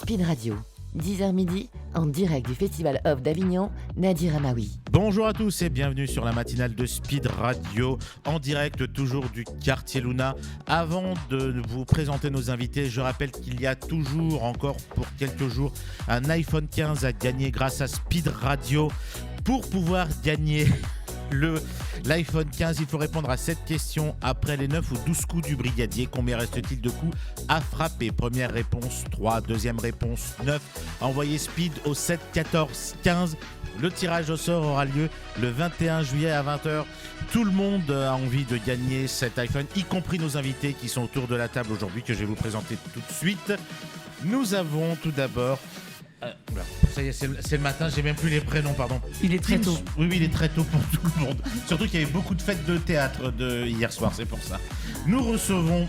Speed Radio. 10h midi, en direct du Festival Off d'Avignon, Nadir Amaoui. Bonjour à tous et bienvenue sur la matinale de Speed Radio, en direct toujours du quartier Luna. Avant de vous présenter nos invités, je rappelle qu'il y a toujours, encore pour quelques jours, un iPhone 15 à gagner grâce à Speed Radio. Pour pouvoir gagner l'iPhone 15, il faut répondre à cette question après les 9 ou 12 coups du brigadier. Combien reste-t-il de coups à frapper? Première réponse 3, deuxième réponse 9. Envoyez Speed au 7 14 15. Le tirage au sort aura lieu le 21 juillet à 20h. Tout le monde a envie de gagner cet iPhone, y compris nos invités qui sont autour de la table aujourd'hui, que je vais vous présenter tout de suite. Nous avons tout d'abord... ça y est, c'est le matin, j'ai même plus les prénoms, pardon. Il est très tôt. Oui, il est très tôt pour tout le monde. Surtout qu'il y avait beaucoup de fêtes de théâtre hier soir, c'est pour ça. Nous recevons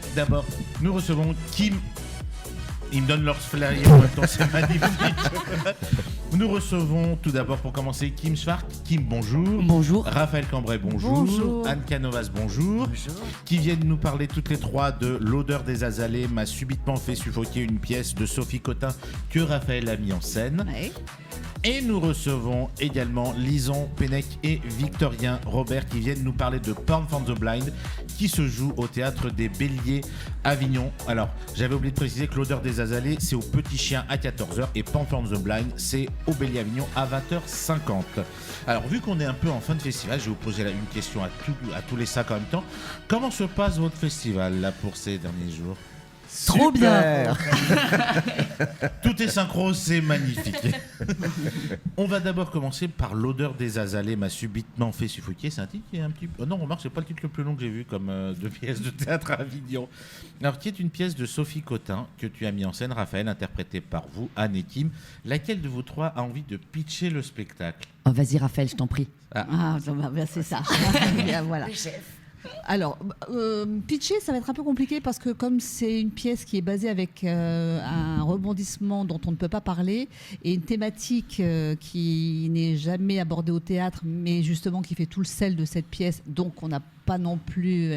Kim. Ils me donnent leur flyer en même temps, c'est magnifique. Nous recevons tout d'abord, pour commencer, Kim Schwartz. Kim, bonjour. Bonjour. Raphaël Cambrai, bonjour. Bonjour. Anne Canovas, bonjour. Bonjour. Qui viennent nous parler toutes les trois de L'odeur des azalées m'a subitement fait suffoquer, une pièce de Sophie Cotin que Raphaël a mis en scène. Ouais. Et nous recevons également Lison Pennec et Victorien Robert qui viennent nous parler de Porn for the Blind qui se joue au Théâtre des Béliers Avignon. Alors, j'avais oublié de préciser que L'odeur des azalées, c'est au Petit Chien à 14h et Porn for the Blind, c'est au Béliers Avignon à 20h50. Alors, vu qu'on est un peu en fin de festival, je vais vous poser là une question à tous les sacs en même temps. Comment se passe votre festival là pour ces derniers jours ? Trop bien. Tout est synchro, c'est magnifique. On va d'abord commencer par L'odeur des azalées m'a subitement fait suffoquer. C'est un titre qui est un petit peu... non, remarque, c'est pas le titre le plus long que j'ai vu comme de pièce de théâtre à Avignon. Alors, qui est une pièce de Sophie Cotin que tu as mis en scène, Raphaël, interprétée par vous, Anne et Kim. Laquelle de vous trois a envie de pitcher le spectacle ? Oh, vas-y Raphaël, je t'en prie. C'est ça. Bien, voilà. Le chef. Alors, pitcher, ça va être un peu compliqué parce que comme c'est une pièce qui est basée avec un rebondissement dont on ne peut pas parler et une thématique qui n'est jamais abordée au théâtre, mais justement qui fait tout le sel de cette pièce, donc on n'a pas non plus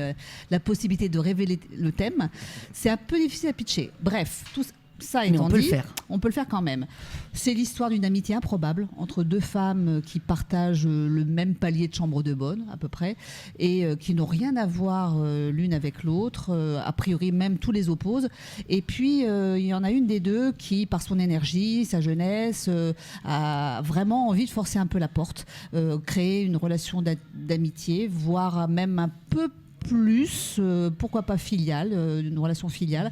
la possibilité de révéler le thème, c'est un peu difficile à pitcher. Bref, tout ça étant dit, on peut le faire quand même. C'est l'histoire d'une amitié improbable entre deux femmes qui partagent le même palier de chambre de bonne, à peu près, et qui n'ont rien à voir l'une avec l'autre, a priori même tous les opposent. Et puis, il y en a une des deux qui, par son énergie, sa jeunesse, a vraiment envie de forcer un peu la porte, créer une relation d'amitié, voire même un peu plus, pourquoi pas filiale, une relation filiale.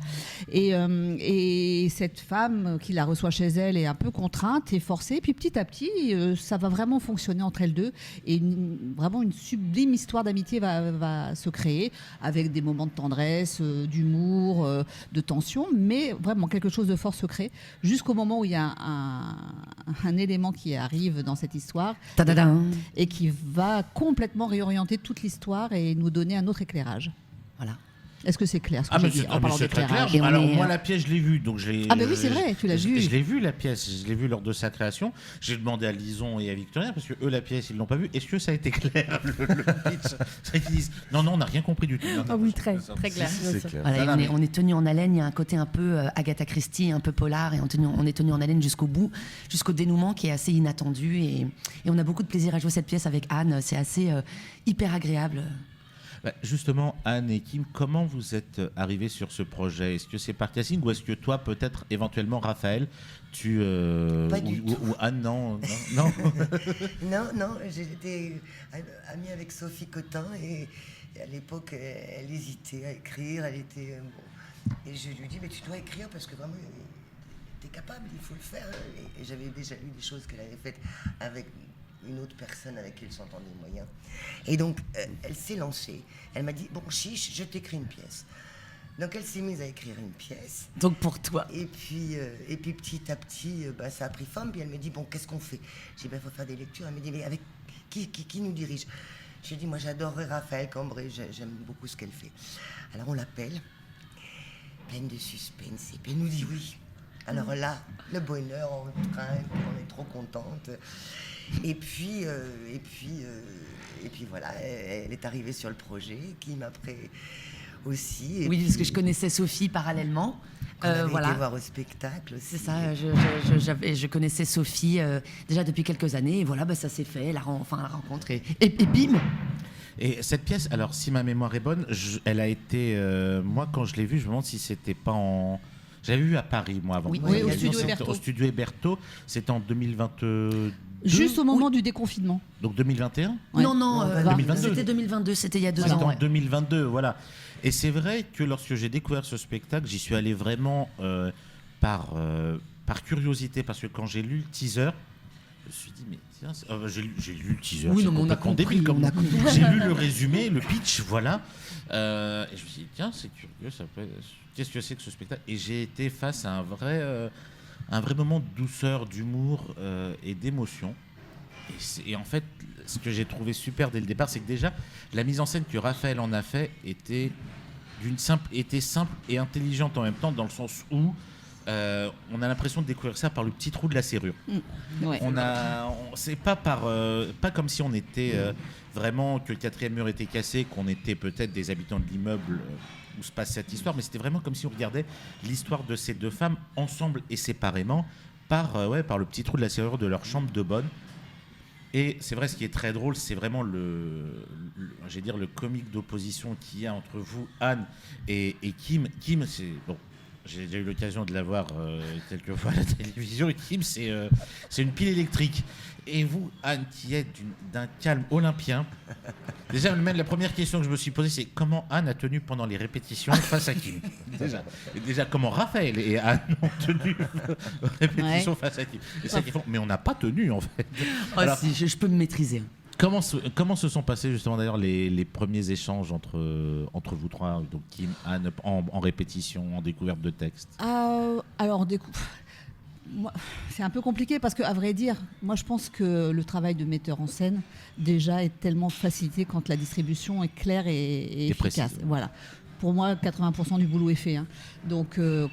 Et cette femme qui la reçoit chez elle est un peu contrainte et forcée. Puis petit à petit, ça va vraiment fonctionner entre elles deux. Et vraiment une sublime histoire d'amitié va se créer avec des moments de tendresse, d'humour, de tension. Mais vraiment quelque chose de fort se crée jusqu'au moment où il y a un élément qui arrive dans cette histoire et qui va complètement réorienter toute l'histoire et nous donner un autre éclairage. Voilà. Est-ce que c'est clair ce que j'ai dit en parlant c'est très d'éclairage? clair. Alors moi la pièce je l'ai vue, donc je l'ai. Ah ben oui c'est vrai, tu l'as vue. Je l'ai vue la pièce, je l'ai vue lors de sa création. J'ai demandé à Lison et à Victorien parce que eux la pièce ils l'ont pas vue. Est-ce que ça a été clair le pitch? C'est vrai qu'ils disent non on n'a rien compris du tout. Ah oui très clair. Voilà, on est tenu en haleine. Il y a un côté un peu Agatha Christie, un peu polar, et on est tenu en haleine jusqu'au bout, jusqu'au dénouement qui est assez inattendu et on a beaucoup de plaisir à jouer cette pièce avec Anne. C'est assez hyper agréable. Justement, Anne et Kim, comment vous êtes arrivés sur ce projet? Est-ce que c'est par casting ou est-ce que toi, peut-être, éventuellement, Raphaël, ou Anne, non. Non, j'étais amie avec Sophie Cotin et à l'époque, elle hésitait à écrire, elle était... Et je lui dis, mais tu dois écrire parce que vraiment, t'es capable, il faut le faire. Et j'avais déjà lu des choses qu'elle avait faites avec une autre personne avec qui elle s'entendait moyen. Et donc, elle s'est lancée. Elle m'a dit, bon, chiche, je t'écris une pièce. Donc, elle s'est mise à écrire une pièce. Donc, pour toi. Et puis petit à petit, ça a pris forme. Puis elle me dit, bon, qu'est-ce qu'on fait? J'ai dit, il faut faire des lectures. Elle me dit, mais avec qui nous dirige? J'ai dit, moi, j'adorerais Raphaël Cambrai. J'aime beaucoup ce qu'elle fait. Alors, on l'appelle, pleine de suspense. Et puis, elle nous dit oui. Alors là, le bonheur, on trinque, on est trop contente. Et puis voilà, elle est arrivée sur le projet. Kim, après, aussi. Oui, parce que je connaissais Sophie parallèlement. On avait voilà. été voir au spectacle aussi. C'est ça, je connaissais Sophie déjà depuis quelques années. Et voilà, ça s'est fait, la rencontre. Et bim. Et cette pièce, alors si ma mémoire est bonne, elle a été... moi, quand je l'ai vue, je me demande si c'était pas en... J'avais vu à Paris, moi, avant. Oui, au studio Héberto. Au studio Héberto, c'était en 2022. Juste au moment du déconfinement. Donc 2021 Ouais. Non, 2022. c'était 2022, c'était il y a 2 C'était ans. en Ouais. 2022, voilà. Et c'est vrai que lorsque j'ai découvert ce spectacle, j'y suis allé vraiment par curiosité, parce que quand j'ai lu le teaser, je me suis dit, mais tiens, j'ai lu le teaser. Oui, c'est non, mais on a complètement compris. débile, comme on a compris. j'ai lu le résumé, le pitch, voilà. Et je me suis dit, tiens, c'est curieux, qu'est-ce que c'est que ce spectacle? Et j'ai été face à un vrai moment de douceur, d'humour et d'émotion. Et en fait, ce que j'ai trouvé super dès le départ, c'est que déjà, la mise en scène que Raphaël en a fait était simple et intelligente en même temps, dans le sens où on a l'impression de découvrir ça par le petit trou de la serrure. Ouais. C'est pas comme si on était vraiment, que le quatrième mur était cassé, qu'on était peut-être des habitants de l'immeuble où se passe cette histoire, mais c'était vraiment comme si on regardait l'histoire de ces deux femmes ensemble et séparément par le petit trou de la serrure de leur chambre de bonne. Et c'est vrai, ce qui est très drôle, c'est vraiment le comique d'opposition qu'il y a entre vous, Anne, et Kim. Kim, c'est... Bon, j'ai déjà eu l'occasion de la voir quelques fois à la télévision. Et Kim, c'est une pile électrique. Et vous, Anne, qui êtes d'un calme olympien. Déjà, même la première question que je me suis posée, c'est comment Anne a tenu pendant les répétitions face à Kim. Déjà, comment Raphaël et Anne ont tenu aux répétitions face à Kim. C'est ça qu'ils font. Mais on n'a pas tenu, en fait. Alors, si, je peux me maîtriser. Comment se sont passés justement d'ailleurs les premiers échanges entre vous trois, donc Kim, Anne, en répétition, en découverte de texte? Alors, moi, c'est un peu compliqué parce qu'à vrai dire, moi je pense que le travail de metteur en scène déjà est tellement facilité quand la distribution est claire et efficace. Précise. Voilà. Pour moi, 80% du boulot est fait. Hein. Donc, je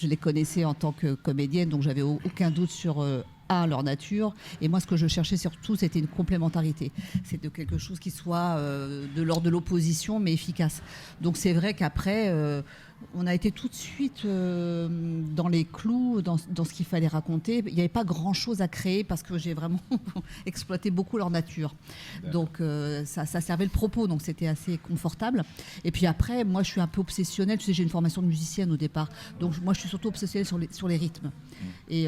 les connaissais en tant que comédienne, donc j'avais aucun doute sur leur nature. Et moi, ce que je cherchais surtout, c'était une complémentarité. C'est de quelque chose qui soit de l'ordre de l'opposition, mais efficace. Donc, c'est vrai qu'après, on a été tout de suite dans les clous, dans ce qu'il fallait raconter. Il n'y avait pas grand-chose à créer parce que j'ai vraiment exploité beaucoup leur nature. Donc, ça servait le propos, donc c'était assez confortable. Et puis après, moi, je suis un peu obsessionnelle. Tu sais, j'ai une formation de musicienne au départ. Donc, moi, je suis surtout obsessionnelle sur les rythmes. Et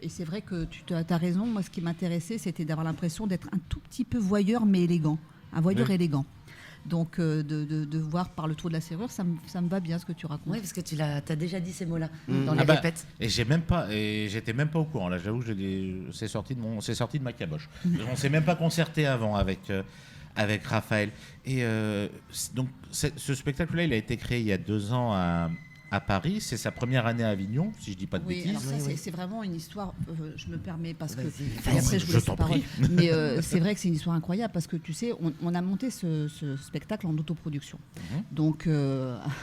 c'est vrai que tu as raison. Moi, ce qui m'intéressait, c'était d'avoir l'impression d'être un tout petit peu voyeur, mais élégant. Un voyeur élégant. Donc, de voir par le trou de la serrure, ça me va bien ce que tu racontes. Oui, parce que tu as déjà dit ces mots-là dans les répètes. Et j'étais même pas au courant. Là, j'avoue, c'est sorti de ma caboche. On s'est même pas concerté avant avec Raphaël. Et donc, ce spectacle-là, il a été créé il y a 2 ans à Paris. C'est sa première année à Avignon, si je dis pas de bêtises. Alors ça, c'est vraiment une histoire. Je me permets parce que Vas-y, après je vous je laisse t'en la parole. prie. Mais c'est vrai que c'est une histoire incroyable parce que tu sais, on a monté ce spectacle en autoproduction, donc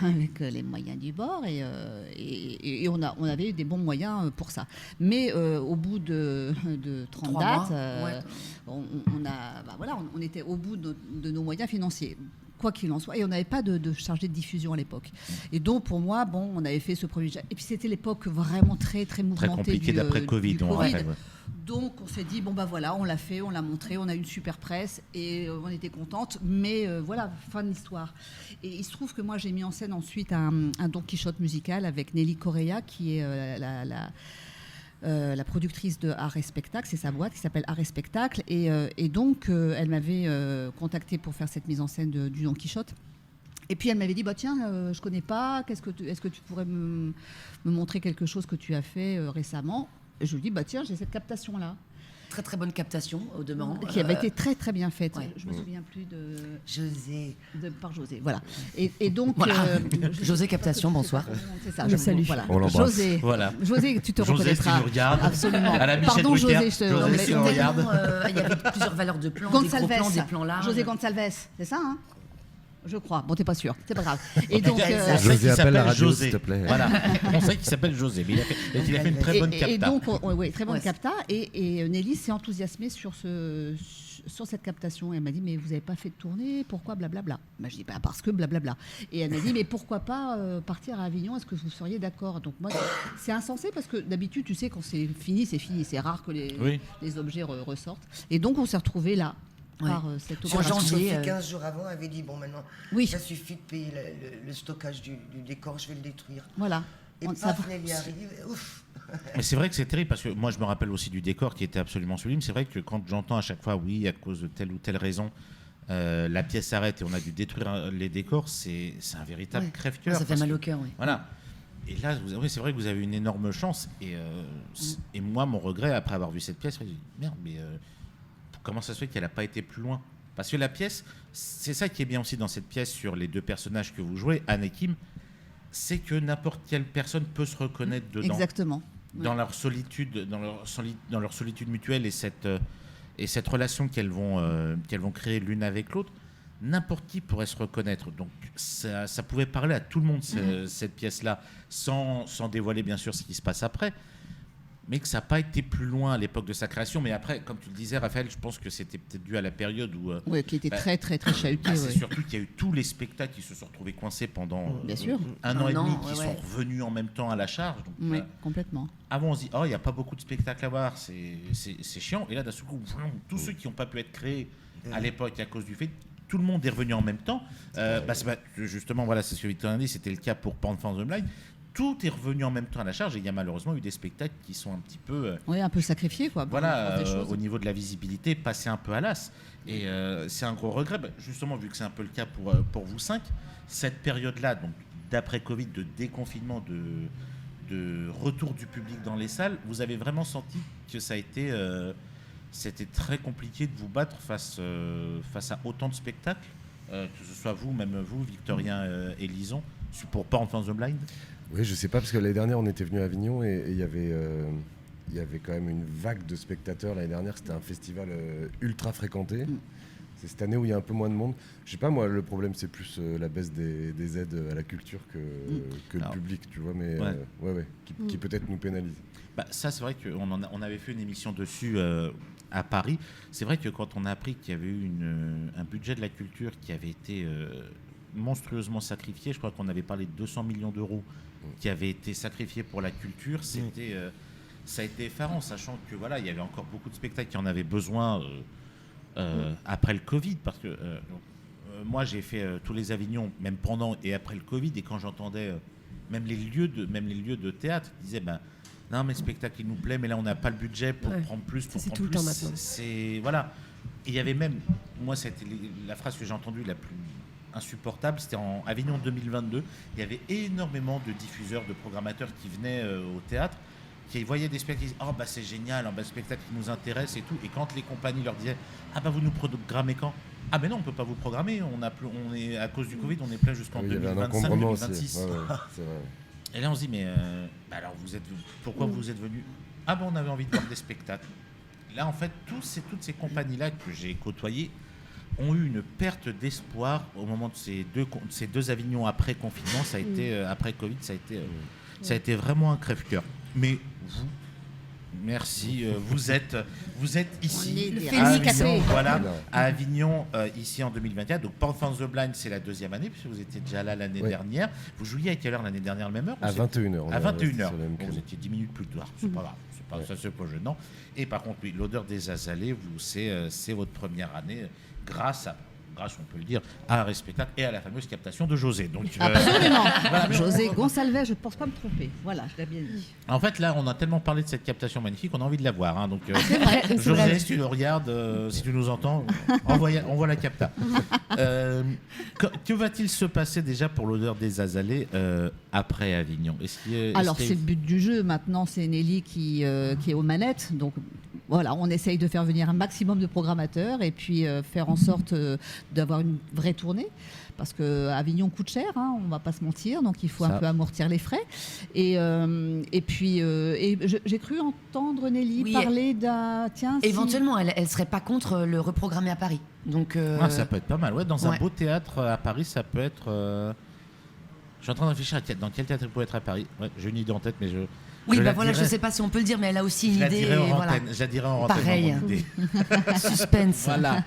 avec les moyens du bord et on avait eu des bons moyens pour ça. Mais au bout de 30 dates, on était au bout de nos moyens financiers. Quoi qu'il en soit. Et on n'avait pas de chargé de diffusion à l'époque. Et donc, pour moi, on avait fait ce premier... Et puis, c'était l'époque vraiment très, très mouvementée. Très compliquée d'après Covid. Donc, on s'est dit, on l'a fait, on l'a montré, on a eu une super presse et on était contente. Mais voilà, fin de l'histoire. Et il se trouve que moi, j'ai mis en scène ensuite un Don Quichotte musical avec Nelly Correa, qui est la productrice de Art et Spectacle, c'est sa boîte qui s'appelle Art et Spectacle, et donc elle m'avait contactée pour faire cette mise en scène du Don Quichotte. Et puis elle m'avait dit tiens, je connais pas, est-ce que tu pourrais me montrer quelque chose que tu as fait récemment? Et je lui dis tiens, j'ai cette captation là. Très très bonne captation au demeurant. Qui avait été très très bien faite. Ouais. Je me souviens plus de José. Par José, voilà. Et donc José Captation, bonsoir. C'est ça, je salue. Voilà. On l'embrasse. José, Voilà. José, tu te José, reconnaîtras. si tu nous regardes. Absolument. À la Michel Pardon Drucker. José, José, si tu nous regardes. Il y avait plusieurs valeurs de plans, Gonçalves. des gros plans, des plans larges. José Gonçalves, c'est ça, hein? Je crois. Bon, t'es pas sûr, c'est pas grave. Et donc, José, appelle la radio, José, s'il te plaît. Voilà. On sait qu'il s'appelle José, mais il a fait une très bonne capta. Et donc, très bonne capta. Et Nelly s'est enthousiasmée sur sur cette captation. Et elle m'a dit, mais vous n'avez pas fait de tournée, pourquoi blablabla. Je dis, parce que blablabla. Et elle m'a dit, mais pourquoi pas partir à Avignon, est-ce que vous seriez d'accord? Donc moi, c'est insensé parce que d'habitude, tu sais, quand c'est fini, c'est rare que les objets ressortent. Et donc on s'est retrouvés là. Par cette en janvier, 15 jours avant, avait dit, bon, maintenant, ça suffit de payer le stockage du décor, je vais le détruire. Voilà. Et paf, Nelly arrive, ouf. Mais c'est vrai que c'est terrible parce que moi je me rappelle aussi du décor qui était absolument sublime. C'est vrai que quand j'entends à chaque fois, oui, à cause de telle ou telle raison, la pièce s'arrête et on a dû détruire les décors, c'est un véritable crève-cœur. Ça fait mal au cœur, oui. Voilà. Et là, c'est vrai que vous avez une énorme chance. Et moi, mon regret, après avoir vu cette pièce, je me dis, merde, mais comment ça se fait qu'elle n'a pas été plus loin? Parce que la pièce, c'est ça qui est bien aussi dans cette pièce sur les deux personnages que vous jouez, Anne et Kim, c'est que n'importe quelle personne peut se reconnaître dedans. Exactement. Dans leur solitude, dans leur solitude mutuelle et cette relation qu'elles vont créer l'une avec l'autre, n'importe qui pourrait se reconnaître. Donc ça pouvait parler à tout le monde, cette pièce-là, sans dévoiler bien sûr ce qui se passe après, mais que ça n'a pas été plus loin à l'époque de sa création. Mais après, comme tu le disais, Raphaël, je pense que c'était peut-être dû à la période où... qui était très, très, très chahutée. C'est surtout qu'il y a eu tous les spectacles qui se sont retrouvés coincés pendant un an et demi, qui sont revenus en même temps à la charge. Donc, complètement. Avant, on se dit, il n'y a pas beaucoup de spectacles à voir, c'est chiant. Et là, d'un seul coup, tous ceux qui n'ont pas pu être créés à l'époque à cause du fait... Tout le monde est revenu en même temps. Justement, voilà, c'est ce que Victor a dit, c'était le cas pour Panthers of the Blind. Tout est revenu en même temps à la charge et il y a malheureusement eu des spectacles qui sont un petit peu... un peu sacrifiés, quoi. Voilà, au niveau de la visibilité, passé un peu à l'as. Et c'est un gros regret. Justement, vu que c'est un peu le cas pour vous cinq, cette période-là, donc d'après-Covid, de déconfinement, de retour du public dans les salles, vous avez vraiment senti que ça a été... c'était très compliqué de vous battre face à autant de spectacles, que ce soit vous, même vous, Victorien et Lison, pour Panthers of the Blind. Oui, je sais pas, parce que l'année dernière, on était venu à Avignon et il y avait quand même une vague de spectateurs. L'année dernière, c'était un festival ultra fréquenté. C'est cette année où il y a un peu moins de monde. Je sais pas, moi, le problème, c'est plus la baisse des aides à la culture que le public, tu vois, mais qui peut-être nous pénalise. Ça, c'est vrai qu'on avait fait une émission dessus à Paris. C'est vrai que quand on a appris qu'il y avait eu un budget de la culture qui avait été monstrueusement sacrifié, je crois qu'on avait parlé de 200 millions d'euros qui avaient été sacrifiés pour la culture, ça a été effarant, sachant que voilà, il y avait encore beaucoup de spectacles qui en avaient besoin après le Covid, parce que moi j'ai fait tous les Avignons, même pendant et après le Covid, et quand j'entendais même les lieux de théâtre, ils disaient non, mais le spectacle il nous plaît, mais là on n'a pas le budget pour prendre plus. C'est tout le temps maintenant. Voilà. Et il y avait même, moi c'était la phrase que j'ai entendue la plus insupportable, c'était en Avignon 2022. Il y avait énormément de diffuseurs, de programmateurs qui venaient au théâtre, qui voyaient des spectacles, qui disaient c'est génial, le spectacle qui nous intéresse et tout. Et quand les compagnies leur disaient vous nous programmez quand? Mais non, on peut pas vous programmer. On est à cause du Covid, on est plein jusqu'en 2025, 2026. C'est vrai. Et là on se dit alors pourquoi vous êtes venus? On avait envie de voir des spectacles. Là en fait toutes ces compagnies là que j'ai côtoyées ont eu une perte d'espoir au moment de ces deux Avignons après confinement. Ça a été après Covid, ça a été vraiment un crève-cœur. Mais vous, merci, vous êtes ici à Avignon, à Avignon ici en 2021. Donc Panthers of the Blind, c'est la deuxième année puisque vous étiez déjà là l'année dernière. Vous jouiez à quelle heure l'année dernière, la même heure? À 21h. À 21h. Vous étiez 10 minutes plus tard. C'est pas grave. Ça c'est pas gênant. Et par contre, l'odeur des azalées, c'est votre première année grâce, on peut le dire, à un spectacle et à la fameuse captation de José. Donc, absolument. José Gonçalves, je ne pense pas me tromper. Voilà, je l'ai bien dit. En fait, là, on a tellement parlé de cette captation magnifique qu'on a envie de la voir. Donc, c'est vrai, José, si tu nous regardes, si tu nous entends, envoie la capta. Que va-t-il se passer déjà pour l'odeur des azalées après Avignon? Alors, c'est le but du jeu. Maintenant, c'est Nelly qui est aux manettes. Donc, voilà, on essaye de faire venir un maximum de programmateurs et puis faire en sorte d'avoir une vraie tournée. Parce que Avignon coûte cher, on ne va pas se mentir, donc il faut un peu amortir les frais. Et puis, j'ai cru entendre Nelly parler d'un... Éventuellement, elle ne serait pas contre le reprogrammer à Paris. Donc, ça peut être pas mal. Dans un beau théâtre à Paris, ça peut être... Je suis en train de réfléchir dans quel théâtre il pourrait être à Paris. J'ai une idée en tête, mais Oui, je sais pas si on peut le dire, mais elle a aussi une idée. Je la dirai en antenne. Pareil. Suspense. Voilà.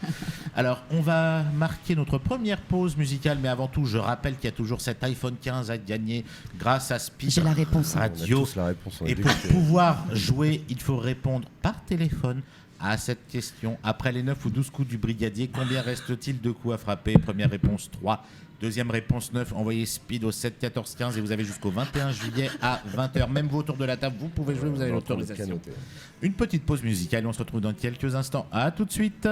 Alors, on va marquer notre première pause musicale, mais avant tout, je rappelle qu'il y a toujours cet iPhone 15 à gagner grâce à Speed J'ai la réponse. Radio. On a tous la réponse, Et pour pouvoir jouer, il faut répondre par téléphone à cette question. Après les 9 ou 12 coups du brigadier, combien reste-t-il de coups à frapper? Première réponse 3. Deuxième réponse 9. Envoyez Speed au 7 14 15 et vous avez jusqu'au 21 juillet à 20h. Même vous autour de la table, vous pouvez jouer, vous avez l'autorisation. Une petite pause musicale, on se retrouve dans quelques instants. À tout de suite.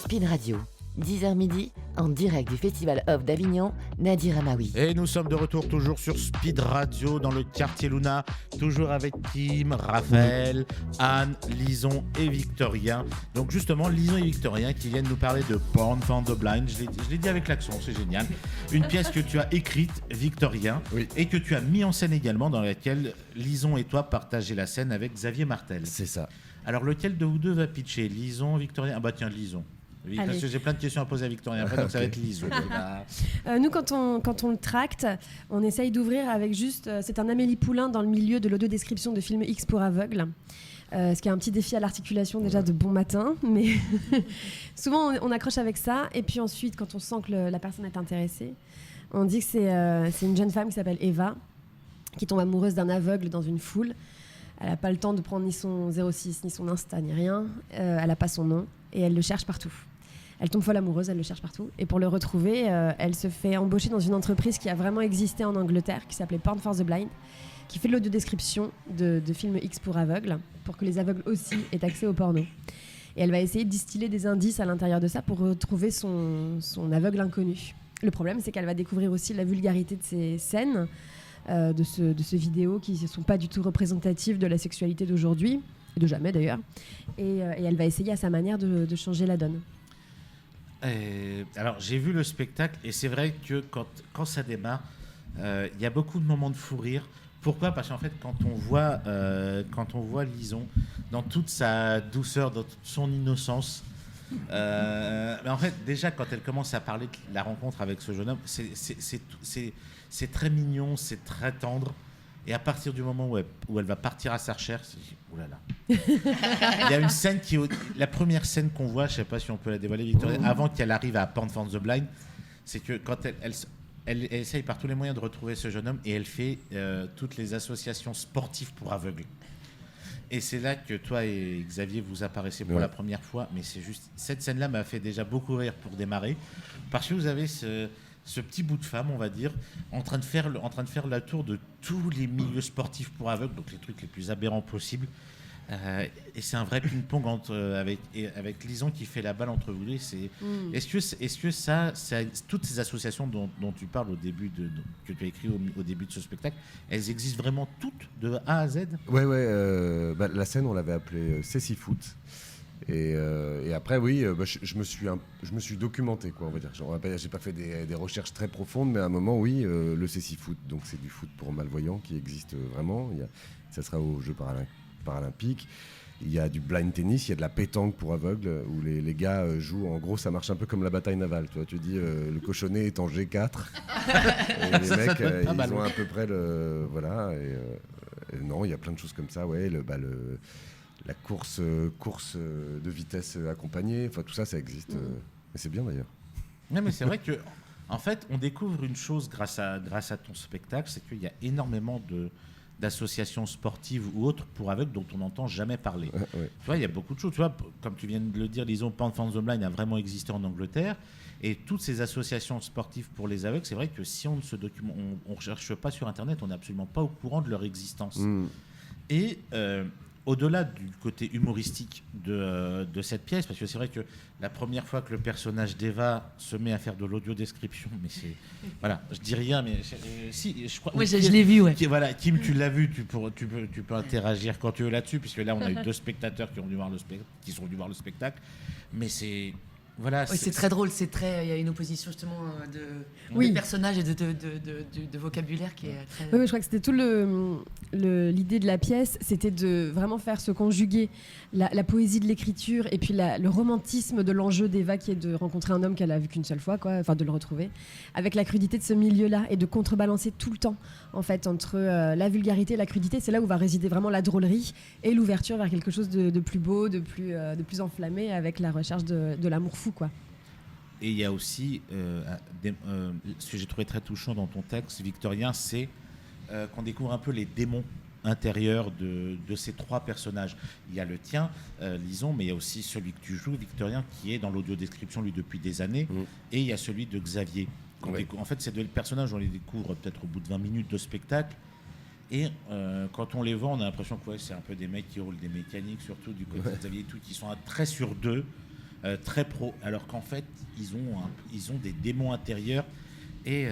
Speed Radio, 10h midi, en direct du Festival Off d'Avignon, Nadir Amaoui. Et nous sommes de retour toujours sur Speed Radio dans le quartier Luna, toujours avec Kim, Raphaël, Anne, Lison et Victorien. Donc justement, Lison et Victorien qui viennent nous parler de Porn for the Blind. Je l'ai dit avec l'accent, c'est génial. Une pièce que tu as écrite, Victorien, et que tu as mis en scène également, dans laquelle Lison et toi partagez la scène avec Xavier Martel. C'est ça. Alors lequel de vous deux va pitcher? Lison, Victorien? Ah bah tiens, Lison. Oui, parce que j'ai plein de questions à poser à Victorien après, donc ça va être Lison. Nous, quand on le tracte, on essaye d'ouvrir avec juste... c'est un Amélie Poulain dans le milieu de l'audio-description de films X pour aveugles. Ce qui est un petit défi à l'articulation déjà de bon matin, mais souvent on accroche avec ça. Et puis ensuite, quand on sent que la personne est intéressée, on dit que c'est une jeune femme qui s'appelle Eva, qui tombe amoureuse d'un aveugle dans une foule. Elle n'a pas le temps de prendre ni son 06, ni son Insta, ni rien. Elle n'a pas son nom et elle le cherche partout. Elle tombe folle amoureuse, elle le cherche partout. Et pour le retrouver, elle se fait embaucher dans une entreprise qui a vraiment existé en Angleterre, qui s'appelait Porn for the Blind, qui fait de l'audio-description de films X pour aveugles, pour que les aveugles aussi aient accès au porno. Et elle va essayer de distiller des indices à l'intérieur de ça pour retrouver son aveugle inconnu. Le problème, c'est qu'elle va découvrir aussi la vulgarité de ces scènes, de ce vidéo qui ne sont pas du tout représentatives de la sexualité d'aujourd'hui, et de jamais d'ailleurs. Et elle va essayer à sa manière de changer la donne. Alors j'ai vu le spectacle et c'est vrai que quand ça démarre, il y a beaucoup de moments de fou rire. Pourquoi ? Parce qu'en fait quand on voit Lison dans toute sa douceur, dans toute son innocence, mais en fait déjà quand elle commence à parler de la rencontre avec ce jeune homme, c'est très mignon, c'est très tendre. Et à partir du moment où elle va partir à sa recherche, oulala. Il y a une scène la première scène qu'on voit, je ne sais pas si on peut la dévoiler, Victoria, avant qu'elle arrive à Porn for the Blind, c'est que quand elle essaye par tous les moyens de retrouver ce jeune homme et elle fait toutes les associations sportives pour aveugles. Et c'est là que toi et Xavier vous apparaissez pour la première fois, mais c'est juste cette scène-là m'a fait déjà beaucoup rire pour démarrer, parce que vous avez ce petit bout de femme, on va dire, en train de faire la tour de tous les milieux sportifs pour aveugles, donc les trucs les plus aberrants possibles. Et c'est un vrai ping-pong avec Lison qui fait la balle entre vous deux. Est-ce que ça, toutes ces associations dont tu parles au début que tu as écrit au début de ce spectacle, elles existent vraiment toutes de A à Z ? Ouais. La scène, on l'avait appelée Cécile Foot. Et après, oui, je me suis documenté, quoi, on va dire. J'ai pas fait des recherches très profondes, mais à un moment, oui, le Cécile Foot, donc c'est du foot pour malvoyants qui existe vraiment. Ça sera aux Jeux paralympiques. Il y a du blind tennis, il y a de la pétanque pour aveugles où les gars jouent. En gros, ça marche un peu comme la bataille navale. Tu dis le cochonnet est en G4. Et les mecs, ils ont à peu près le. Voilà. Et non, il y a plein de choses comme ça. Ouais, la course de vitesse accompagnée, enfin tout ça, ça existe. Mais c'est bien d'ailleurs. Non, mais c'est vrai que, en fait, on découvre une chose grâce à ton spectacle, c'est qu'il y a énormément d'associations sportives ou autres pour aveugles dont on n'entend jamais parler. Ouais. Tu vois, il y a beaucoup de choses. Tu vois, comme tu viens de le dire, disons, Porn for the Blind a vraiment existé en Angleterre. Et toutes ces associations sportives pour les aveugles, c'est vrai que si on ne recherche pas sur Internet, on n'est absolument pas au courant de leur existence. Et au-delà du côté humoristique de cette pièce, parce que c'est vrai que la première fois que le personnage d'Eva se met à faire de l'audio-description, mais c'est... Voilà, je dis rien, mais... si, je crois... Oui, je l'ai vu, ouais. Voilà, Kim, tu l'as vu, tu peux interagir quand tu veux là-dessus, puisque là, on a eu 2 spectateurs qui sont venus voir le spectacle, mais c'est Voilà, Oui, c'est très drôle, il y a une opposition justement de personnages et de vocabulaire qui est très... Oui, je crois que c'était tout l'idée de la pièce, c'était de vraiment faire se conjuguer la poésie de l'écriture et puis le romantisme de l'enjeu d'Eva qui est de rencontrer un homme qu'elle a vu qu'une seule fois, enfin de le retrouver, avec la crudité de ce milieu-là et de contrebalancer tout le temps en fait entre la vulgarité et la crudité. C'est là où va résider vraiment la drôlerie et l'ouverture vers quelque chose de plus beau, de plus enflammé avec la recherche de l'amour fou, quoi. Et il y a aussi ce que j'ai trouvé très touchant dans ton texte, Victorien, c'est qu'on découvre un peu les démons intérieurs de ces trois personnages. Il y a le tien, Lison, mais il y a aussi celui que tu joues, Victorien, qui est dans l'audio-description, lui, depuis des années, et il y a celui de Xavier. En fait, ces deux personnages, on les découvre peut-être au bout de 20 minutes de spectacle, et quand on les voit, on a l'impression que c'est un peu des mecs qui roulent des mécaniques, surtout du côté de Xavier et tout, qui sont très sur deux, très pro, alors qu'en fait, ils ont des démons intérieurs, et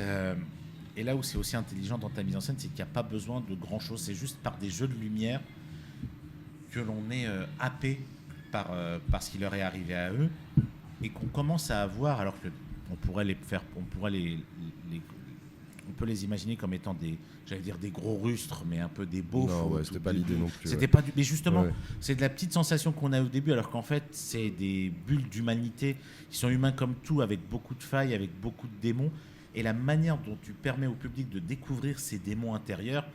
là où c'est aussi intelligent dans ta mise en scène, c'est qu'il n'y a pas besoin de grand-chose. C'est juste par des jeux de lumière que l'on est happé par ce qui leur est arrivé à eux et qu'on commence à avoir, alors que on peut les imaginer comme étant des gros rustres, mais un peu des beaufs. Non, c'était pas l'idée non plus. C'était pas mais justement, c'est de la petite sensation qu'on a au début, alors qu'en fait, c'est des bulles d'humanité qui sont humains comme tout, avec beaucoup de failles, avec beaucoup de démons. Et la manière dont tu permets au public de découvrir ces démons intérieurs,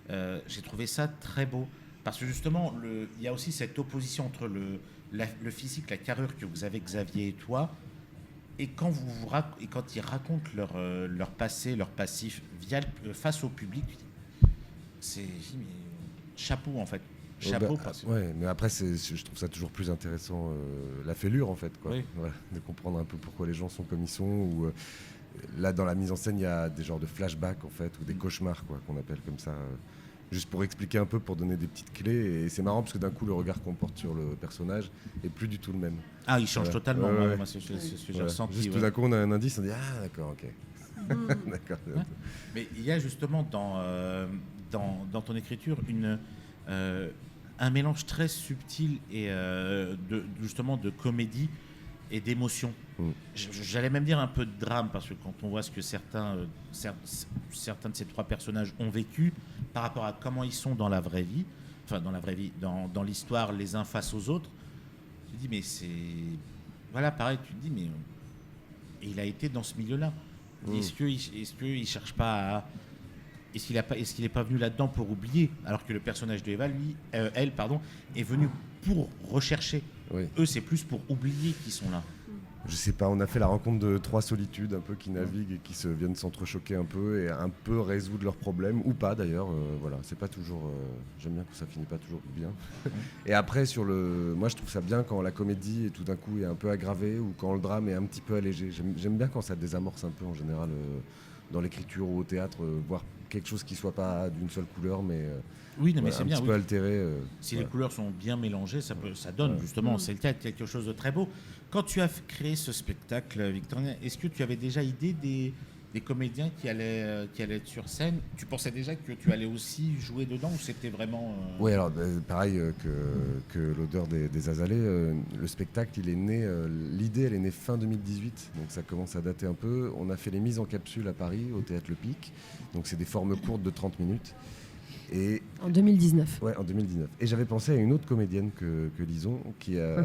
j'ai trouvé ça très beau. Parce que justement, il y a aussi cette opposition entre le physique, la carrure que vous avez, Xavier et toi, et quand ils racontent leur passé, leur passif face au public, c'est chapeau en fait. Chapeau. Mais après, je trouve ça toujours plus intéressant, la fêlure en fait, quoi. Oui. Voilà, de comprendre un peu pourquoi les gens sont comme ils sont. Ou, là, dans la mise en scène, il y a des genres de flashbacks en fait, ou des cauchemars, quoi, qu'on appelle comme ça. Juste pour expliquer un peu, pour donner des petites clés. Et c'est marrant parce que d'un coup, le regard qu'on porte sur le personnage est plus du tout le même. Ah, il change totalement. Moi, c'est ce que j'ai ressenti. Juste tout d'un coup, on a un indice, on dit ah d'accord, ok. D'accord. Ouais. Mais il y a justement dans ton écriture un mélange très subtil et justement de comédie et d'émotion. J'allais même dire un peu de drame, parce que quand on voit ce que certains de ces trois personnages ont vécu par rapport à comment ils sont dans la vraie vie, dans l'histoire, les uns face aux autres, tu te dis mais c'est... Voilà, pareil, tu te dis mais... Et il a été dans ce milieu-là. Est-ce qu'il cherche pas à... Est-ce qu'il n'est pas venu là-dedans pour oublier, alors que le personnage de Eva, elle, est venu pour rechercher. Oui. Eux, c'est plus pour oublier qu'ils sont là. Je sais pas, on a fait la rencontre de trois solitudes un peu qui naviguent et qui viennent s'entrechoquer un peu et un peu résoudre leurs problèmes, ou pas d'ailleurs. Voilà, c'est pas toujours... j'aime bien que ça finit pas toujours bien. Et après, moi je trouve ça bien quand la comédie tout d'un coup est un peu aggravée, ou quand le drame est un petit peu allégé. J'aime bien quand ça désamorce un peu en général dans l'écriture ou au théâtre, voir quelque chose qui soit pas d'une seule couleur, mais... Oui, mais c'est bien. Un petit peu altéré. Si les couleurs sont bien mélangées, ça donne justement, c'est le cas, quelque chose de très beau. Quand tu as créé ce spectacle, Victorien, est-ce que tu avais déjà idée des comédiens qui allaient être sur scène? Tu pensais déjà que tu allais aussi jouer dedans, ou c'était vraiment... Oui, alors pareil que l'odeur des azalées, le spectacle, il est né, l'idée elle est née fin 2018, donc ça commence à dater un peu. On a fait les mises en capsule à Paris, au Théâtre Le Pic, donc c'est des formes courtes de 30 minutes. Et en 2019. Ouais, en 2019. Et j'avais pensé à une autre comédienne que Lison, qui a...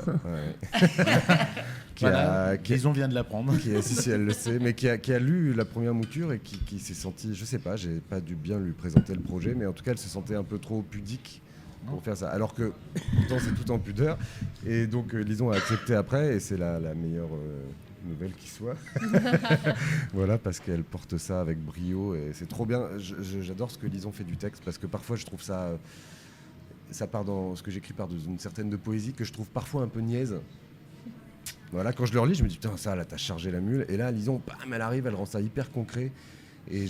Lison vient de l'apprendre. Si, elle le sait, mais qui a lu la première mouture et qui s'est sentie... Je sais pas, j'ai pas dû bien lui présenter le projet, mais en tout cas, elle se sentait un peu trop pudique pour faire ça. Alors que, pourtant, c'est tout en pudeur. Et donc, Lison a accepté après, et c'est la meilleure... nouvelle qui soit. Voilà, parce qu'elle porte ça avec brio et c'est trop bien. J'adore ce que Lison fait du texte, parce que parfois je trouve ça part dans ce que j'écris par une certaine de poésie que je trouve parfois un peu niaise. Voilà, quand je le relis, je me dis putain, ça là t'as chargé la mule, et là Lison, bam, elle arrive, elle rend ça hyper concret et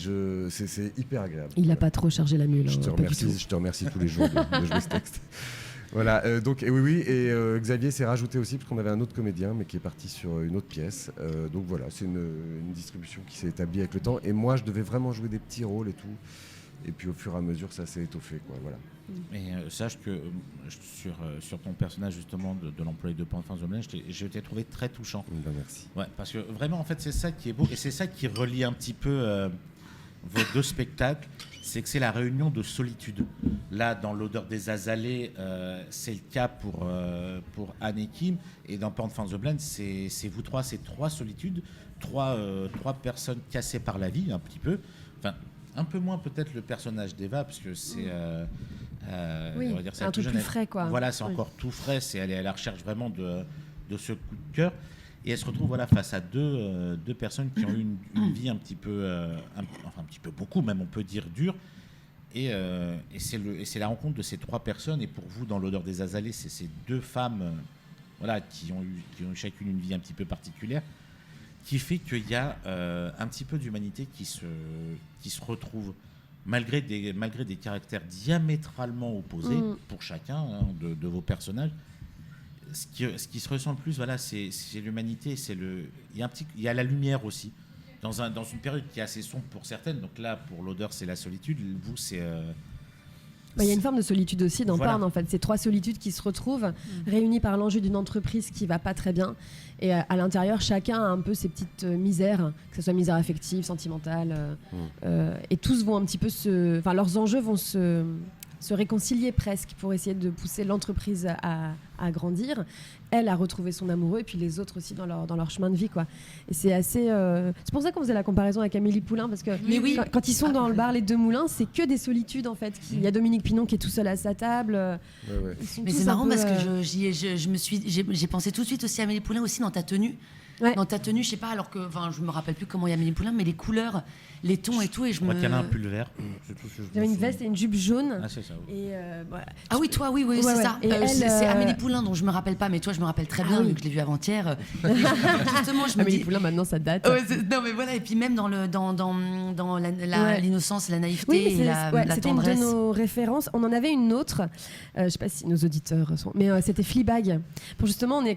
c'est hyper agréable. Il n'a pas trop chargé la mule. Je te remercie tous les jours de jouer ce texte. Voilà, donc et Xavier s'est rajouté aussi parce qu'on avait un autre comédien mais qui est parti sur une autre pièce. Donc voilà, c'est une distribution qui s'est établie avec le temps. Et moi, je devais vraiment jouer des petits rôles et tout. Et puis au fur et à mesure, ça s'est étoffé, quoi, voilà. Mais sache que sur ton personnage justement de l'employé de Pan de Ménage, je t'ai trouvé très touchant. Ben, merci. Ouais, parce que vraiment, en fait, c'est ça qui est beau et c'est ça qui relie un petit peu vos deux spectacles, c'est que c'est la réunion de solitude. Là, dans l'odeur des azalées, c'est le cas pour Anne et Kim, et dans Pan de the Blind, c'est vous trois, c'est trois solitudes, trois personnes cassées par la vie, un petit peu. Enfin, un peu moins peut-être le personnage d'Eva, parce que c'est oui, on va dire, c'est un truc plus frais, quoi. Voilà, c'est encore tout frais. Elle est à la recherche vraiment de ce coup de cœur. Et elle se retrouve face à deux personnes qui ont eu une vie un petit peu, un petit peu beaucoup, même on peut dire dure. Et c'est la rencontre de ces trois personnes. Et pour vous, dans l'odeur des azalées, c'est ces deux femmes qui ont eu chacune une vie un petit peu particulière, qui fait qu'il y a un petit peu d'humanité qui se retrouve. Malgré des caractères diamétralement opposés pour chacun de vos personnages, ce qui se ressent le plus, c'est l'humanité, il y a la lumière aussi. Dans une période qui est assez sombre pour certaines, donc là, pour l'odeur, c'est la solitude, vous, c'est... Il y a une forme de solitude aussi dans Porn, en fait. C'est trois solitudes qui se retrouvent, réunies par l'enjeu d'une entreprise qui va pas très bien. Et à l'intérieur, chacun a un peu ses petites misères, que ce soit misère affective, sentimentale. Et tous vont un petit peu leurs enjeux vont se réconcilier presque pour essayer de pousser l'entreprise à grandir. Elle a retrouvé son amoureux et puis les autres aussi dans leur chemin de vie, quoi. Et c'est assez... C'est pour ça qu'on faisait la comparaison avec Amélie Poulain, parce que quand ils sont dans le bar Les Deux Moulins, c'est que des solitudes, en fait. Il y a Dominique Pinon qui est tout seul à sa table. Mais c'est marrant parce que j'ai pensé tout de suite aussi à Amélie Poulain aussi dans ta tenue. Ouais. Dans ta tenue, je sais pas, alors que je me rappelle plus comment il y a Amélie Poulain, mais les couleurs, les tons et tout, et je crois qu'il y en a un pull vert. J'avais une veste et une jupe jaune. Ah, c'est ça. Oui. Et ah oui, toi, oui, c'est ça. C'est Amélie Poulain dont je me rappelle pas, mais toi, je me rappelle très bien, vu que je l'ai vue avant-hier. Justement, je me Amélie dis... Poulain, maintenant, ça date. Non, mais voilà, et puis même dans l'innocence, la naïveté et la c'était tendresse. Une de nos références. On en avait une autre, je sais pas si nos auditeurs sont, mais c'était Fleabag. Pour justement, on est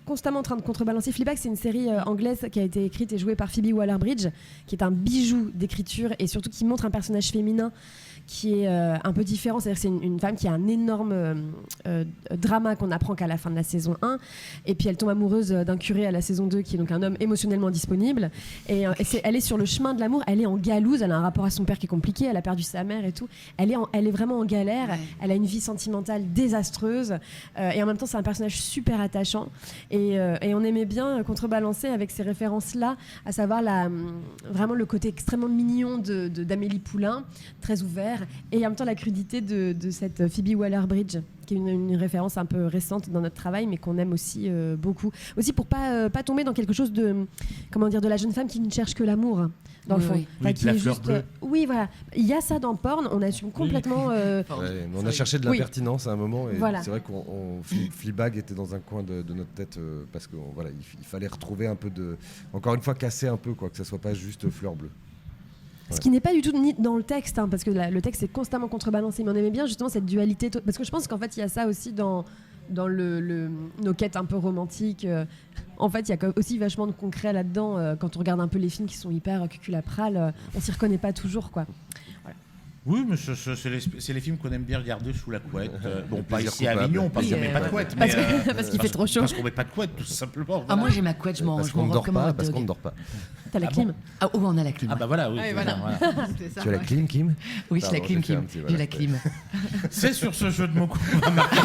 constamment en train de contrebalancer. Fleabag, c'est une série anglaise qui a été écrite et jouée par Phoebe Waller-Bridge, qui est un bijou d'écriture et surtout qui montre un personnage féminin qui est un peu différent. C'est-à-dire que c'est une femme qui a un énorme drama qu'on apprend qu'à la fin de la saison 1. Et puis elle tombe amoureuse d'un curé à la saison 2 qui est donc un homme émotionnellement disponible. Et elle est sur le chemin de l'amour. Elle est en galouse. Elle a un rapport à son père qui est compliqué. Elle a perdu sa mère et tout. Elle est vraiment en galère. Ouais. Elle a une vie sentimentale désastreuse. Et en même temps, c'est un personnage super attachant. Et on aimait bien contrebalancer avec ces références-là, à savoir vraiment le côté extrêmement mignon d'Amélie Poulain, très ouvert. Et en même temps la crudité de cette Phoebe Waller-Bridge, qui est une référence un peu récente dans notre travail, mais qu'on aime aussi beaucoup. Aussi pour pas tomber dans quelque chose de la jeune femme qui ne cherche que l'amour, dans le fond. Oui, qui la est fleur juste, bleue. Oui, voilà. Il y a ça dans Porn, on assume complètement... on a cherché de la pertinence à un moment, et voilà. c'est vrai qu'on Fleabag était dans un coin de notre tête, parce qu'il fallait retrouver un peu encore une fois, casser un peu, quoi, que ça soit pas juste fleur bleue. Ce qui n'est pas du tout ni dans le texte, parce que le texte est constamment contrebalancé, mais on aimait bien justement cette dualité, parce que je pense qu'en fait il y a ça aussi dans nos quêtes un peu romantiques. En fait, il y a aussi vachement de concret là-dedans. Quand on regarde un peu les films qui sont hyper cuculaprales, on s'y reconnaît pas toujours, quoi. Voilà. Oui, mais c'est les films qu'on aime bien regarder sous la couette. Bon, pas ici à Avignon, parce qu'on met pas de couette. Parce qu'il fait trop chaud. Parce qu'on met pas de couette, tout simplement. Ah, moi j'ai ma couette, je m'en recommande. Parce qu'on ne dort pas. T'as la clim. Ah, oh, on a la clim. Ah bah voilà, oui. Voilà. Tu as la clim, Kim? Oui, j'ai la clim, Kim. J'ai la clim. C'est sur ce jeu de mots qu'on va marquer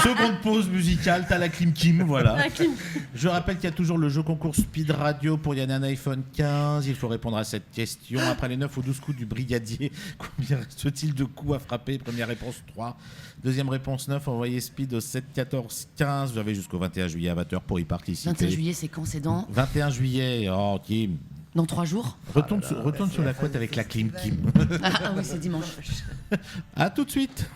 seconde pause musicale. T'as la clim, Kim, voilà. La clim. Je rappelle qu'il y a toujours le jeu concours Speed Radio pour gagner un iPhone 15. Il faut répondre à cette question. Après les 9 ou 12 coups du brigadier, combien reste-t-il de coups à frapper? Première réponse 3. Deuxième réponse 9. Envoyez Speed au 7 14 15. Vous avez jusqu'au 21 juillet à 20h pour y participer. 21 juillet, c'est quand? C'est dans 21 juillet. Oh, Kim. Dans 3 jours. Retourne sur la couette avec la clim, Kim. Ah oui, c'est dimanche. À tout de suite.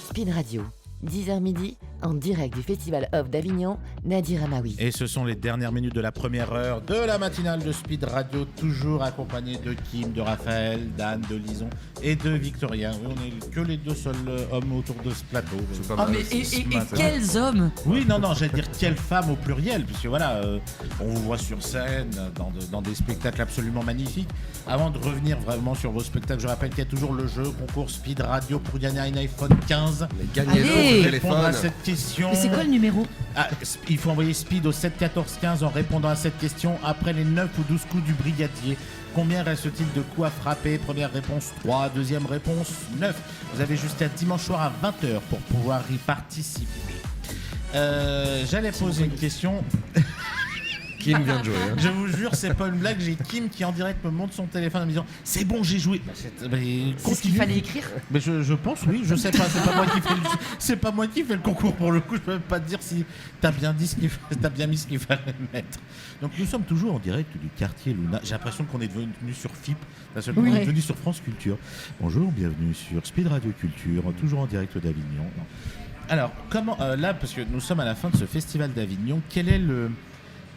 Speed Radio, 10h midi, en direct du Festival Off d'Avignon, Nadir Amaoui. Et ce sont les dernières minutes de la première heure de la matinale de Speed Radio, toujours accompagné de Kim, de Raphaël, d'Anne, de Lison et de Victoria. Oui, on n'est que les deux seuls hommes autour de ce plateau. Et quels hommes! Oui, non, j'allais dire quelles femmes au pluriel, puisque voilà, on vous voit sur scène, dans des spectacles absolument magnifiques. Avant de revenir vraiment sur vos spectacles, je rappelle qu'il y a toujours le jeu concours Speed Radio pour gagner un iPhone 15. Mais gagnez-le Pour répondre à cette question. Mais c'est quoi le numéro? Il faut envoyer Speed au 7 14 15 en répondant à cette question après les 9 ou 12 coups du brigadier. Combien reste-t-il de coups à frapper? Première réponse 3, deuxième réponse 9. Vous avez jusqu'à dimanche soir à 20h pour pouvoir y participer. J'allais poser une question. Kim vient de jouer. Hein. Je vous jure, c'est pas une blague. J'ai Kim qui en direct me montre son téléphone en me disant c'est bon, j'ai joué. C'est ce qu'il fallait écrire. Mais je pense, oui. Je sais pas. C'est pas moi qui fais le concours pour le coup. Je peux même pas te dire si t'as bien dit t'as bien mis ce qu'il fallait mettre. Donc nous sommes toujours en direct du quartier Luna. J'ai l'impression qu'on est devenu sur FIP. La seule fois on est devenu sur France Culture. Bonjour, bienvenue sur Speed Radio Culture, toujours en direct d'Avignon. Alors comment là, parce que nous sommes à la fin de ce festival d'Avignon,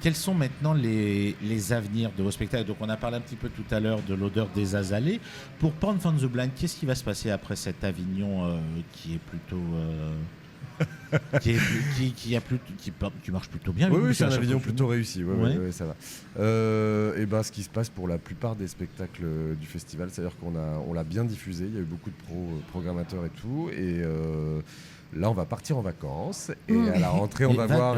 quels sont maintenant les avenirs de vos spectacles? Donc on a parlé un petit peu tout à l'heure de l'odeur des azalées. Pour Porn from the Blind, qu'est-ce qui va se passer après cet Avignon qui est plutôt qui marche plutôt bien? Oui, c'est un Avignon plutôt réussi. Oui, ça va. Et ben, ce qui se passe pour la plupart des spectacles du festival, c'est-à-dire qu'on l'a bien diffusé. Il y a eu beaucoup de programmateurs et tout. Et là, on va partir en vacances et à la rentrée, on va voir.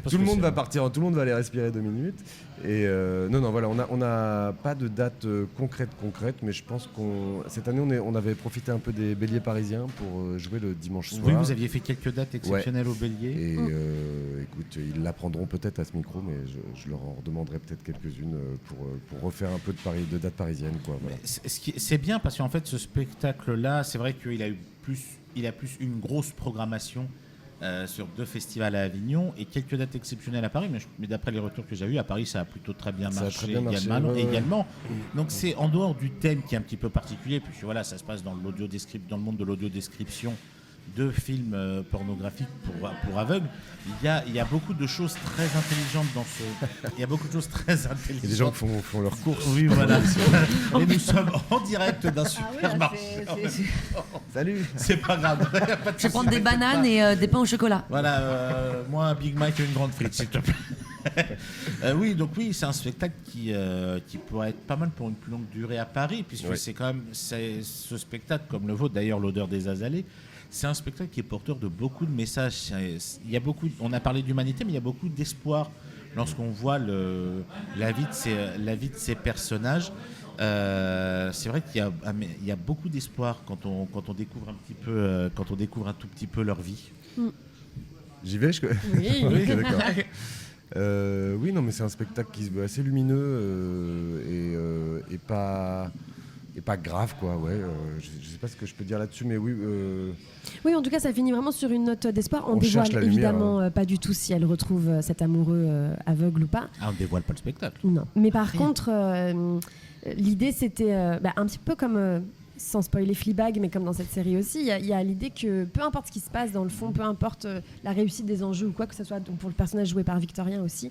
Tout le monde va partir, tout le monde va aller respirer 2 minutes. Et non, voilà, on n'a pas de date concrète, mais je pense cette année, on avait profité un peu des Béliers parisiens pour jouer le dimanche soir. Oui, vous aviez fait quelques dates exceptionnelles au Bélier. Et écoute, ils l'apprendront peut-être à ce micro, mais je leur en redemanderai peut-être quelques-unes pour refaire un peu de dates parisiennes, quoi. Voilà. C'est bien parce qu'en fait, ce spectacle-là, c'est vrai qu'il a plus une grosse programmation sur 2 festivals à Avignon et quelques dates exceptionnelles à Paris, mais d'après les retours que j'ai eu à Paris, ça a plutôt très bien marché également. Donc c'est en dehors du thème qui est un petit peu particulier, puisque voilà, ça se passe dans le monde de l'audio-description de films pornographiques pour aveugles. Il y a beaucoup de choses très intelligentes dans ce. Il y a beaucoup de choses très intelligentes. Il y a des gens qui font leurs courses. Oui, voilà. Et nous sommes en direct d'un supermarché. Salut. C'est pas grave. Je vais prendre des bananes et des pains au chocolat. Voilà, moi un Big Mac et une grande frite, s'il te plaît. Oui, c'est un spectacle qui pourrait être pas mal pour une plus longue durée à Paris, puisque c'est quand même ce spectacle, comme le vôtre d'ailleurs, l'odeur des azalées. C'est un spectacle qui est porteur de beaucoup de messages. On a parlé d'humanité, mais il y a beaucoup d'espoir lorsqu'on voit la vie de ces personnages. C'est vrai qu'il y a beaucoup d'espoir quand on découvre un tout petit peu leur vie. J'y vais, Oui. Oui, d'accord. Oui, non, mais c'est un spectacle qui se veut assez lumineux et pas grave, quoi. Ouais, je sais pas ce que je peux dire là-dessus, mais oui. Oui, en tout cas, ça finit vraiment sur une note d'espoir. On dévoile évidemment pas du tout si elle retrouve cet amoureux aveugle ou pas. Ah, on ne dévoile pas le spectacle. Non. Mais par contre, l'idée, c'était un petit peu comme... sans spoiler Fleabag, mais comme dans cette série aussi, il y a l'idée que peu importe ce qui se passe dans le fond, peu importe la réussite des enjeux ou quoi que ce soit, donc pour le personnage joué par Victorien aussi,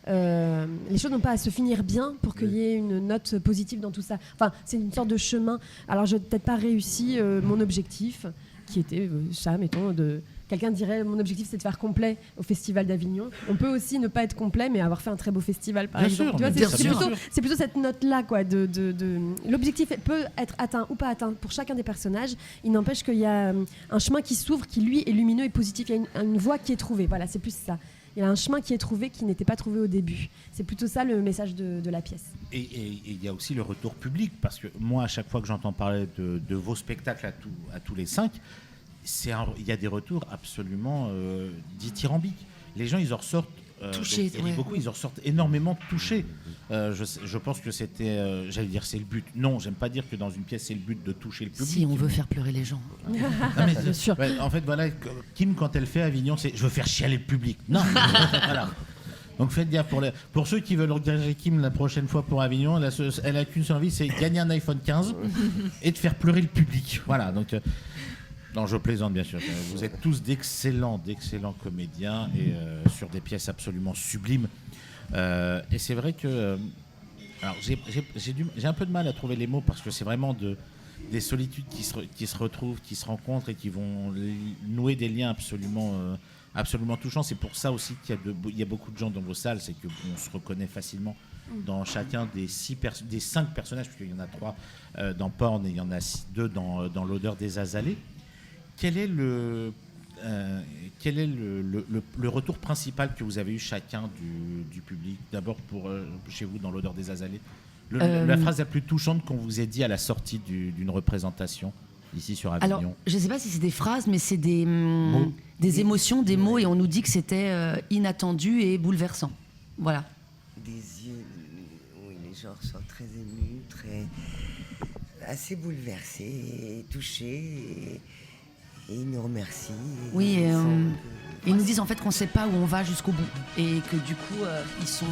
les choses n'ont pas à se finir bien pour qu'il y ait une note positive dans tout ça. Enfin, c'est une sorte de chemin. Alors, je n'ai peut-être pas réussi mon objectif, qui était ça, mettons, quelqu'un dirait mon objectif c'est de faire complet au Festival d'Avignon. On peut aussi ne pas être complet mais avoir fait un très beau festival par exemple. C'est plutôt cette note-là quoi. L'objectif peut être atteint ou pas atteint pour chacun des personnages. Il n'empêche qu'il y a un chemin qui s'ouvre qui lui est lumineux et positif. Il y a une voie qui est trouvée. Voilà, c'est plus ça. Il y a un chemin qui est trouvé qui n'était pas trouvé au début. C'est plutôt ça le message de la pièce. Et il y a aussi le retour public parce que moi à chaque fois que j'entends parler de vos spectacles à tous les 5, il y a des retours absolument dithyrambiques. Les gens, ils en ressortent touchés. Ils en ressortent énormément touchés. Je pense que c'était, j'allais dire, c'est le but. Non, j'aime pas dire que dans une pièce, c'est le but de toucher le public. Si on veut faire pleurer les gens. Bien sûr. Ouais, en fait, voilà, Kim, quand elle fait Avignon, c'est je veux faire chialer le public. Non, voilà. Donc faites gaffe pour ceux qui veulent engager Kim la prochaine fois pour Avignon, elle a qu'une seule envie, c'est gagner un iPhone 15 et de faire pleurer le public. Voilà. Donc Non, je plaisante bien sûr. Vous êtes tous d'excellents comédiens et sur des pièces absolument sublimes. Et c'est vrai que alors j'ai un peu de mal à trouver les mots parce que c'est vraiment des solitudes qui se retrouvent, qui se rencontrent et qui vont nouer des liens absolument touchants. C'est pour ça aussi qu'il y a beaucoup de gens dans vos salles, c'est qu'on se reconnaît facilement dans chacun des 5 personnages, puisqu'il y en a 3 dans Porn et il y en a 2 dans L'odeur des azalées. Quel est le retour principal que vous avez eu chacun du public? D'abord pour chez vous dans L'odeur des azalées, la phrase la plus touchante qu'on vous ait dit à la sortie d'une représentation ici sur Avignon. Alors, je ne sais pas si c'est des phrases, mais c'est des émotions, des mots, et on nous dit que c'était inattendu et bouleversant. Voilà. Des yeux, oui, les gens sont très émus, assez bouleversés, et touchés, et ils nous remercient. Oui, ils nous disent en fait qu'on ne sait pas où on va jusqu'au bout, et que du coup, ils sont...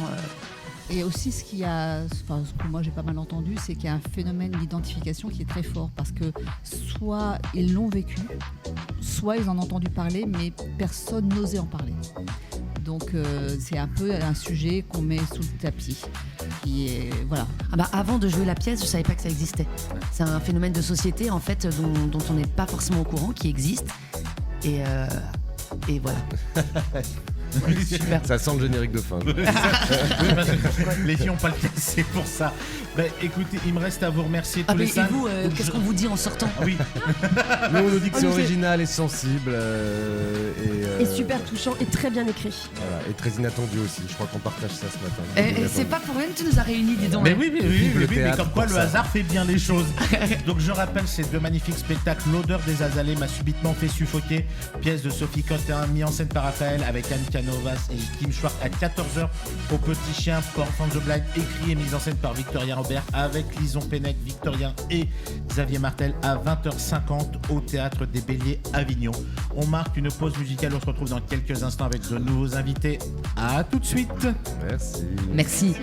Et aussi, ce que moi j'ai pas mal entendu, c'est qu'il y a un phénomène d'identification qui est très fort parce que soit ils l'ont vécu, soit ils en ont entendu parler, mais personne n'osait en parler. Donc c'est un peu un sujet qu'on met sous le tapis. Voilà. Avant de jouer la pièce, je savais pas que ça existait. C'est un phénomène de société en fait dont on n'est pas forcément au courant, qui existe. Et voilà. Super. Ça sent le générique de fin. Les filles n'ont pas le temps, c'est pour ça. Écoutez, il me reste à vous remercier tous les 5. Et vous, qu'est-ce qu'on vous dit en sortant? Oui. Nous, on nous dit que c'est original et sensible. Et super touchant et très bien écrit. Voilà, et très inattendu aussi. Je crois qu'on partage ça ce matin. Et c'est pas pour rien que tu nous as réunis, dis donc. Mais oui, mais comme quoi le hasard fait bien les choses. Donc je rappelle ces 2 magnifiques spectacles. L'odeur des azalées m'a subitement fait suffoquer. Pièce de Sophie Cotin, mis en scène par Raphaël avec Anne Canovas et Kim Schwartz à 14h au Petit Chien, Port Fan the Black, écrit et mise en scène par Victorien Robert avec Lison Pennec, Victorien et Xavier Martel à 20h50 au Théâtre des Béliers Avignon. On marque une pause musicale, on se retrouve dans quelques instants avec de nouveaux invités. À tout de suite. Merci. Merci.